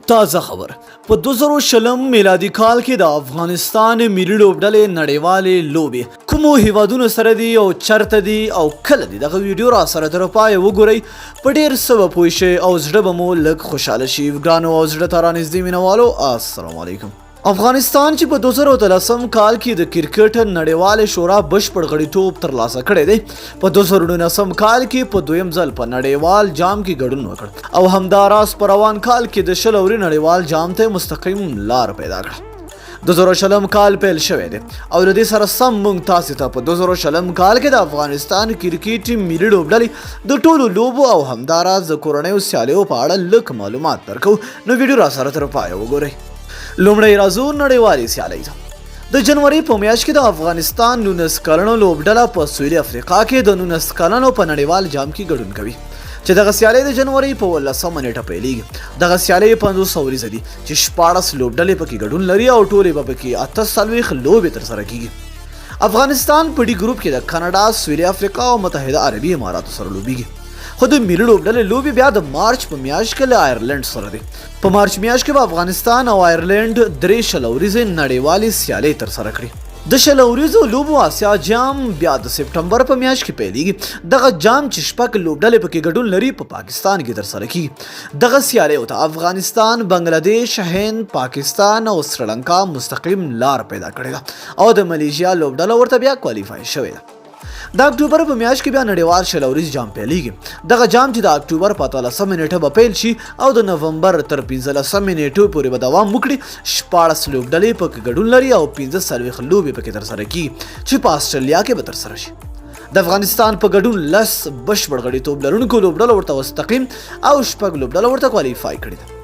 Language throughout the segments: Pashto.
تازه خبر په 2020 میلادي کال کې د افغانستان ملي لوبډلې نړیوالې لوبې کومو هیوادونو سره دي او چرته دي او کله دي دغه ویډیو را سره تر پای وګورئ په ډیر څه پوه شئ او زړه به مو لږ خوشحاله شي ګرانو او زړه ته رانږدې مینوالو السلام علیکم افغانستان چې په 2013 کال کې د کرکټ نړیوالې شورا بشپړ غړیتوب ترلاسه کړی دی په 2019 کال کې په دویم ځل په نړیوال جام کې ګډون وکړ او همداراز په روان کال کې د شلوري نړیوال جام ته مستقیم لار پیدا کړه 2020 کال پیل شوی دی او د دې سره سم موږ تاسو ته په 2020 کال کې د افغانستان کرکټ ملي لوبډلې د ټولو لوبو او همداراز د کورنیو سیالیو په اړه لږ معلومات درکو نو ویډیو را سره تر پای وګورئ لومړی راځو نړیوالې سیالۍ ته د جنوري په میاشت کې د افغانستان 19 کلنو لوبډله په سویلي افریقا کې د 19 کلنو په نړیوال جام کې ګډون کوي چې دغه سیالۍ د جنوري په 18 نیټه پیلېږي دغه سیالۍ 500 ورځې دي چې 14 لوبډلې پکې ګډون لري او ټولې به پکې 48 لوبې ترسره کیږي افغانستان په ډي ګروپ کې د کاناډا سویلي افریقا او متحده عربي اماراتو سره لوبېږي خو د ملي لوبډلې لوبې بیا د مارچ په میاشت کې له آیرلینډ سره دي په مارچ میاشت کې به افغانستان او آیرلینډ درې شلوریزې نړیوالې سیالۍ ترسره کړي د شلوریزو لوبو آسیا جام بیا د سپټمبر په میاشت کې پیلېږي دغه جام چې شپږ لوبډلې پکې ګډون لري په پاکستان کې ترسره کیږي دغه سیالیو ته افغانستان بنگلادیش هند پاکستان او سریلانکا مستقیم لار پیدا کړې ده او د ملیشیا لوبډله ورته بیا کوالیفای شوې ده د اکتوبر په میاشت کې بیا نړیوال شلوریز جام پیلېږي دغه جام چې د اکتوبر په 13 نیټه به پیل شي او د نومبر تر 15 نیټو پورې به دوام وکړي 14 لوبډلې پکې ګډون لري او 15 لوبې پکې ترسره کیږي چې په استرالیا کې به ترسره شي د افغانستان په ګډون 10 بشپړ غړیتوب لرونکو لوبډلو ورته مستقیم او شپږ لوبډلو ورته کوالیفای کړي ده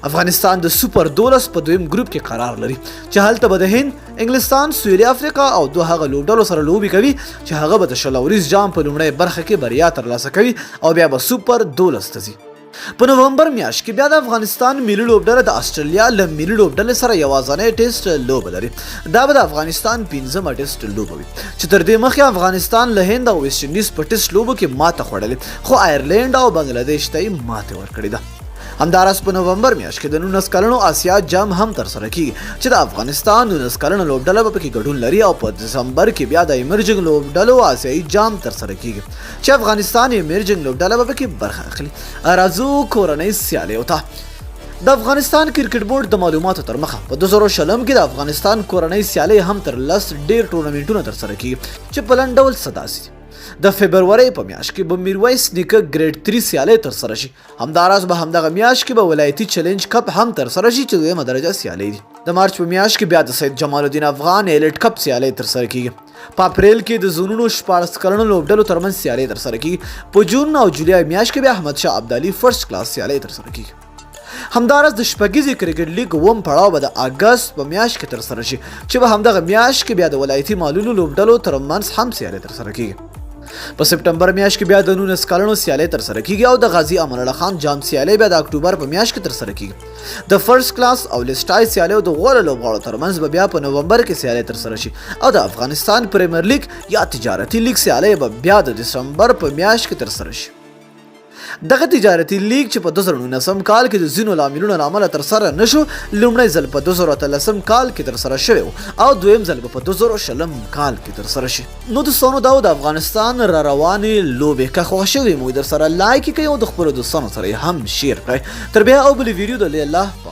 افغانستان د سوپر 12 په دویم ګروپ کې قرار لري چې هلته به د هند انګلستان سویلي افریقا او دوه هغه لوبډلو سره لوبي کوي چې هغه به د شلوریز جام په لومړۍ برخه کې بریا ترلاسه کوي او بیا به سوپر 12 ته ځي په نومبر میاشت کې بیا د افغانستان ملي لوبډله د استرالیا له ملي لوبډلې سره یوازینی ټیسټ لوبه لري دا به د افغانستان 15مه ټیسټ لوبه وي چې تر دې مخکې افغانستان له هند او ویسټ انډیز په ټیسټ لوبو کې ماته خوړلې خو آیرلینډ او بنگلادیش ته یې ماته ورکړې ده همداراز په نومبر میاشت کې د 19 کلنو آسیا جام هم ترسره کیږي چې د افغانستان 19 کلنو لوبډله به پکې ګډون لري او په دسمبر کې بیا د ایمرجنګ لوبډلو آسیایي جام ترسره کیږي چې افغانستان ایمرجنګ لوبډله به پکې برخه اخلي راځو کورنۍ سیالیو ته د افغانستان کرکټ بورډ د معلوماتو تر مخه په 2020 کې د افغانستان کورنۍ سیالۍ هم تر 10 ډیر ټورنمنټونه ترسره کیږي چې په لنډ ډول صداسي د فبروري په میاشت کې به میرویس نیکه ګریډ 3 سیالۍ ترسره شي همداراز به همدغه میاشت کې به ولایتي چیلنج کپ هم ترسره شي چې دویمه درجه سیالۍ دي د مارچ په میاشت کې بیا د سید جمال الدین افغان ایلیټ کپ سیالۍ ترسره کیږي په اپریل کې د زونونو 14 کلنو لوبډلو ترمنځ سیالۍ ترسره کیږي په جون او جولای میاشت کې بیا احمد شاه ابدالي فرست کلاس سیالۍ ترسره کیږي همداراز د شپږیزې کرکټ لیګ وم پړاو به د اگست په میاشت کې ترسره شي چې به همدغه میاشت کې بیا د ولایتي مالونو لوبډلو ترمنځ هم سیالۍ ترسره کیږي په سپټمبر میاشت کې بیا د 19 کلنو سیالۍ ترسره کیږي او د غازی امان الله خان جام سیالۍ بیا د اکتوبر په میاشت کې ترسره کیږي د فرست کلاس او لیسټای سیالۍ د غوړ لوبغاړو ترمنځ به بیا په نومبر کې سیالۍ ترسره شي او د افغانستان پریمیر لیګ یا تجارتي لیګ سیالۍ به بیا د دسمبر په میاشت کې ترسره شي دغه تجارتي لیګ چې په 2019 کال کې د ځینو لاملونو له امله ترسره نشو لومړی ځل په 2013 کال کې ترسره شوی او دویم ځل په 2020 کال کې ترسره شي نو دوستانو دا د افغانستان را روانې لوبې که خوښ شوې مو در سره لایک کړئ او د خپلو دوستانو سره هم شیر کړئ تر بیا او بل ویډیو د الله